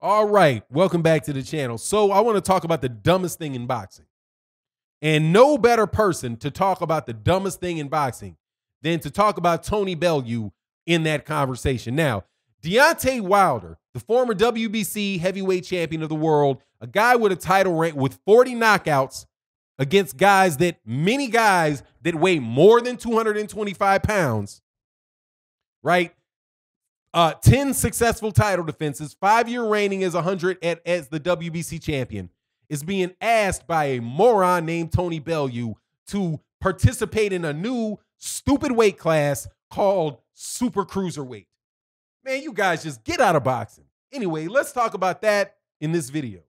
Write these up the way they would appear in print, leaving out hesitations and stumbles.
All right, welcome back to the channel. So I want to talk about the dumbest thing in boxing. And no better person to talk about the dumbest thing in boxing than to talk about Tony Bellew in that conversation. Now, Deontay Wilder, the former WBC heavyweight champion of the world, a guy with a title rank with 40 knockouts against many guys that weigh more than 225 pounds, right? 10 successful title defenses, 5-year reigning as as the WBC champion, is being asked by a moron named Tony Bellew to participate in a new stupid weight class called super cruiserweight. Man, you guys just get out of boxing. Anyway, let's talk about that in this video.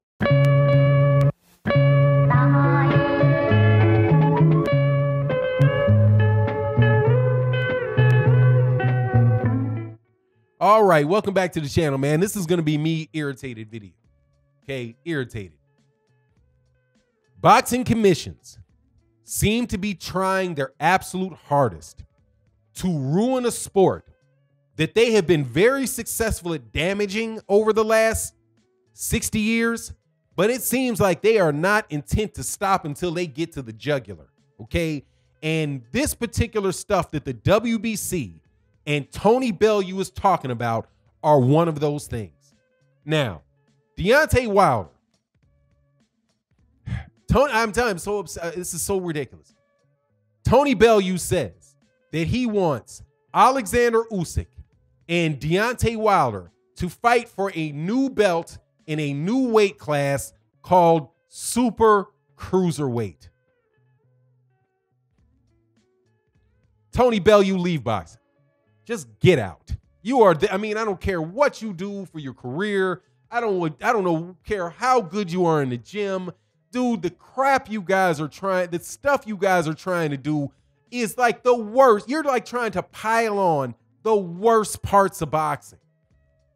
All right, welcome back to the channel, man. This is going to be me irritated video. Okay, irritated. Boxing commissions seem to be trying their absolute hardest to ruin a sport that they have been very successful at damaging over the last 60 years, but it seems like they are not intent to stop until they get to the jugular, okay? And this particular stuff that the WBC and Tony Bellew is talking about are one of those things. Now, Deontay Wilder, I'm telling you, I'm so upset. This is so ridiculous. Tony Bellew says that he wants Oleksandr Usyk and Deontay Wilder to fight for a new belt in a new weight class called super cruiserweight. Tony Bellew, leave boxing. Just get out. You are, I mean, I don't care what you do for your career. I don't care how good you are in the gym. Dude, the crap you guys are trying, the stuff you guys are trying to do is like the worst. You're like trying to pile on the worst parts of boxing.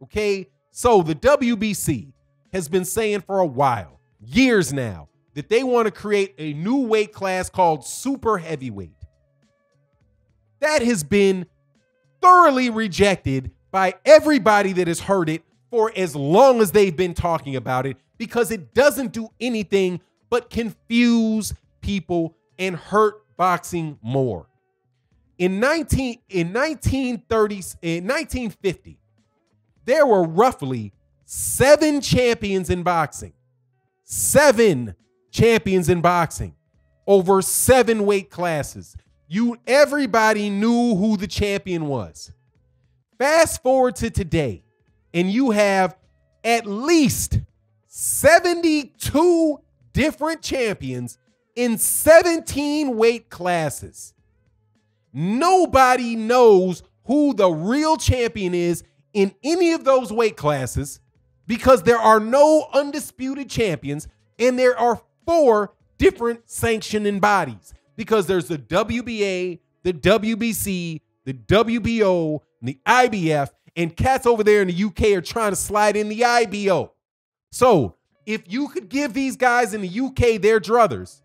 Okay? So the WBC has been saying for a while, years now, that they want to create a new weight class called super heavyweight. That has been thoroughly rejected by everybody that has heard it for as long as they've been talking about it, because it doesn't do anything but confuse people and hurt boxing more. In 1950, there were roughly 7 champions in boxing. 7 champions in boxing over 7 weight classes. Everybody knew who the champion was. Fast forward to today, and you have at least 72 different champions in 17 weight classes. Nobody knows who the real champion is in any of those weight classes because there are no undisputed champions, and there are 4 different sanctioning bodies. Because there's the WBA, the WBC, the WBO, and the IBF, and cats over there in the UK are trying to slide in the IBO. So if you could give these guys in the UK their druthers,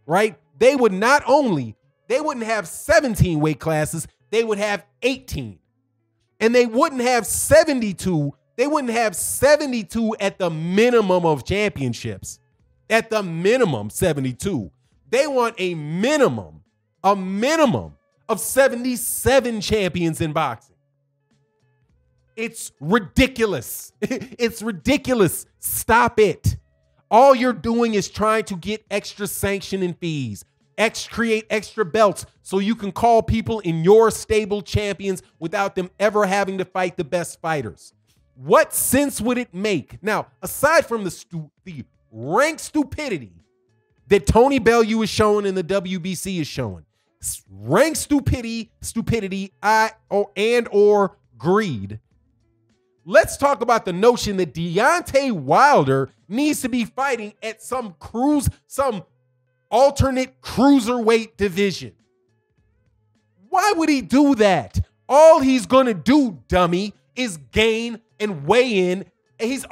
right, they wouldn't have 17 weight classes, they would have 18. And they wouldn't have 72, they wouldn't have 72 at the minimum of championships. At the minimum, 72. They want a minimum of 77 champions in boxing. It's ridiculous. It's ridiculous. Stop it. All you're doing is trying to get extra sanctioning fees, create extra belts so you can call people in your stable champions without them ever having to fight the best fighters. What sense would it make? Now, aside from the rank stupidity that Tony Bellew is showing and the WBC is showing, rank stupidity or greed. Let's talk about the notion that Deontay Wilder needs to be fighting at some alternate cruiserweight division. Why would he do that? All he's gonna do, dummy, is gain and weigh in. And he's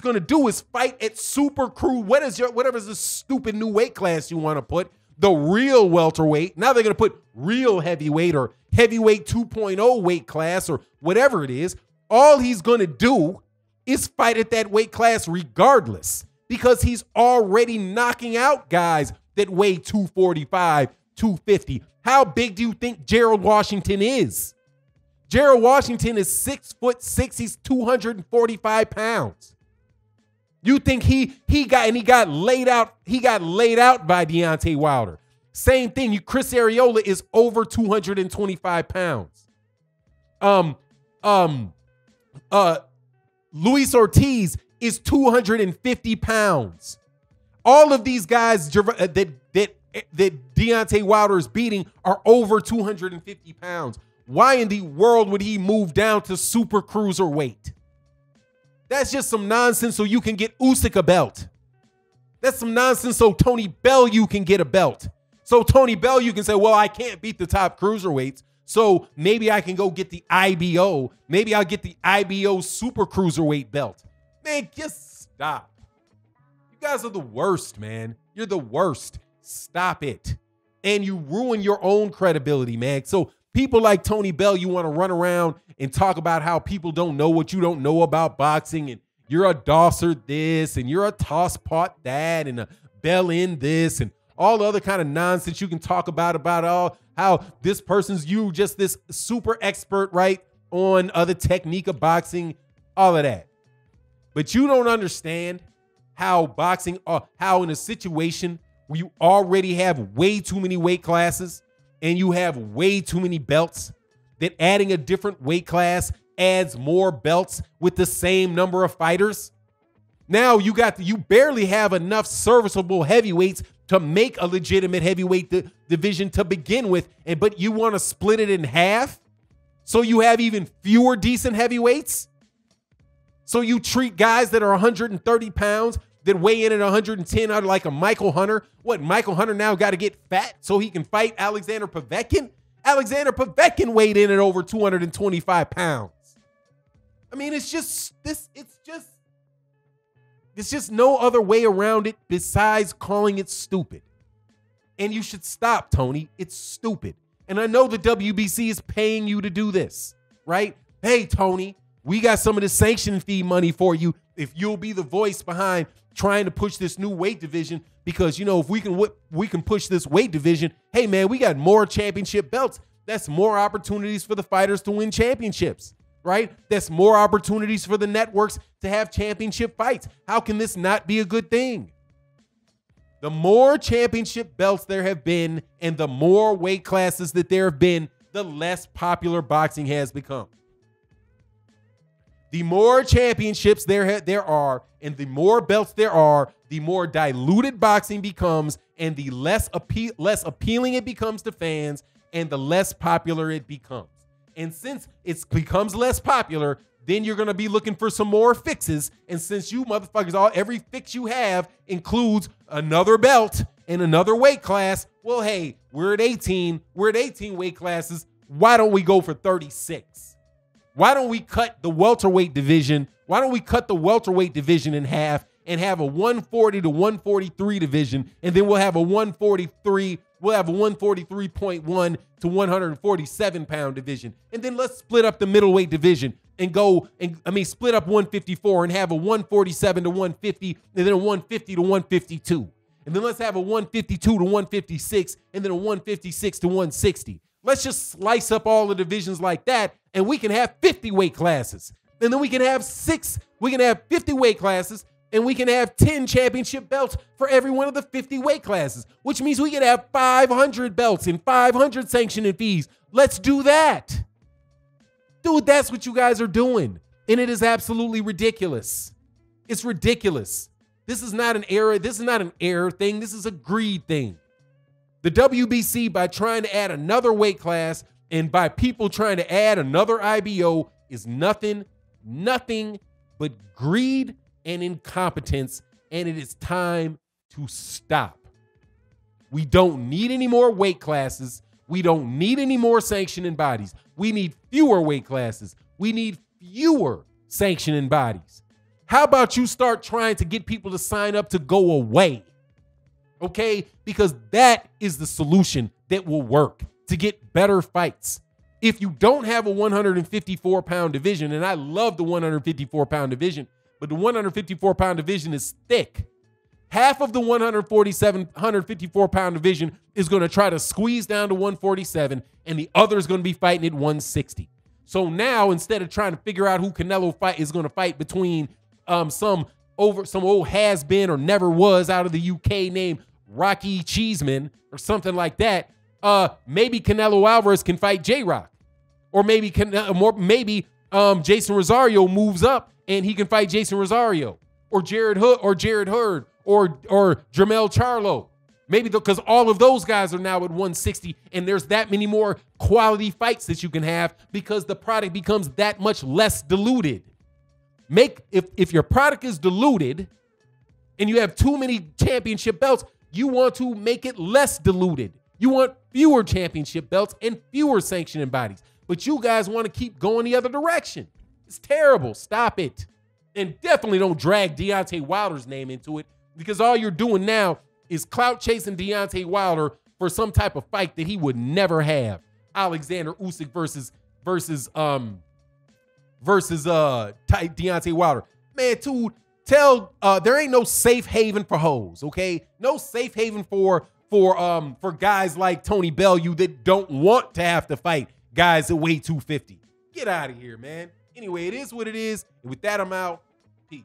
going to do is fight at super crew. Whatever's the stupid new weight class you want to put, the real welterweight. Now they're going to put real heavyweight or heavyweight 2.0 weight class or whatever it is. All he's going to do is fight at that weight class regardless, because he's already knocking out guys that weigh 245, 250. How big do you think Gerald Washington is? Gerald Washington is 6'6". He's 245 pounds. You think he got laid out? He got laid out by Deontay Wilder. Same thing. Chris Arreola is over 225 pounds. Luis Ortiz is 250 pounds. All of these guys that Deontay Wilder is beating are over 250 pounds. Why in the world would he move down to super cruiserweight? That's just some nonsense so you can get Usyk a belt. That's some nonsense so Tony Bellew can get a belt. So Tony Bellew can say, well, I can't beat the top cruiserweights, so maybe I can go get the IBO. Maybe I'll get the IBO super cruiserweight belt. Man, just stop. You guys are the worst, man. You're the worst. Stop it. And you ruin your own credibility, man. So people like Tony Bellew, you want to run around and talk about how people don't know what you don't know about boxing, and you're a dosser this, and you're a toss pot that, and a bell in this, and all the other kind of nonsense you can talk about all how this person's just this super expert, right, on the technique of boxing, all of that. But you don't understand how boxing, how in a situation where you already have way too many weight classes and you have way too many belts, that adding a different weight class adds more belts with the same number of fighters. Now you barely have enough serviceable heavyweights to make a legitimate heavyweight division to begin with, but you want to split it in half so you have even fewer decent heavyweights? So you treat guys that are 130 pounds that weigh in at 110 out like a Michael Hunter. What, Michael Hunter now got to get fat so he can fight Oleksandr Povetkin? Oleksandr Povetkin weighed in at over 225 pounds. I mean, it's just no other way around it besides calling it stupid. And you should stop, Tony. It's stupid. And I know the WBC is paying you to do this, right? Hey, Tony, we got some of the sanction fee money for you if you'll be the voice behind trying to push this new weight division, because, you know, if we can push this weight division, hey, man, we got more championship belts. That's more opportunities for the fighters to win championships, right? That's more opportunities for the networks to have championship fights. How can this not be a good thing? The more championship belts there have been and the more weight classes that there have been, the less popular boxing has become. The more championships there are and the more belts there are, the more diluted boxing becomes, and the less appealing it becomes to fans, and the less popular it becomes. And since it becomes less popular, then you're going to be looking for some more fixes. And since you motherfuckers, every fix you have includes another belt and another weight class, well, hey, we're at 18 weight classes. Why don't we go for 36? Why don't we cut the welterweight division? Why don't we cut the welterweight division in half and have a 140 to 143 division, and then we'll have a 143.1 to 147 pound division, and then let's split up the middleweight division and split up 154 and have a 147 to 150, and then a 150 to 152, and then let's have a 152 to 156, and then a 156 to 160. Let's just slice up all the divisions like that, and we can have 50 weight classes. And then we can have 50 weight classes, and we can have 10 championship belts for every one of the 50 weight classes, which means we can have 500 belts and 500 sanctioning fees. Let's do that. Dude, that's what you guys are doing. And it is absolutely ridiculous. It's ridiculous. This is not an error. This is not an error thing. This is a greed thing. The WBC, by trying to add another weight class and by people trying to add another IBO, is nothing but greed and incompetence, and it is time to stop. We don't need any more weight classes. We don't need any more sanctioning bodies. We need fewer weight classes. We need fewer sanctioning bodies. How about you start trying to get people to sign up to go away? Okay? Because that is the solution that will work to get better fights. If you don't have a 154-pound division, and I love the 154-pound division, but the 154-pound division is thick. Half of the 154-pound division is going to try to squeeze down to 147, and the other is going to be fighting at 160. So now, instead of trying to figure out who Canelo is going to fight between some old has-been or never was out of the UK named Rocky Cheeseman or something like that, maybe Canelo Alvarez can fight J-Rock. Or maybe Jason Rosario moves up and he can fight Jason Rosario or Jared Hurd or Jermell Charlo. Maybe because all of those guys are now at 160 and there's that many more quality fights that you can have because the product becomes that much less diluted. If your product is diluted and you have too many championship belts, you want to make it less diluted. You want fewer championship belts and fewer sanctioning bodies. But you guys want to keep going the other direction. It's terrible. Stop it. And definitely don't drag Deontay Wilder's name into it because all you're doing now is clout chasing Deontay Wilder for some type of fight that he would never have. Oleksandr Usyk versus Deontay Wilder. Man, dude, there ain't no safe haven for hoes, okay? No safe haven for guys like Tony Bellew that don't want to have to fight guys that weigh 250. Get out of here, man. Anyway, it is what it is. And with that, I'm out. Peace.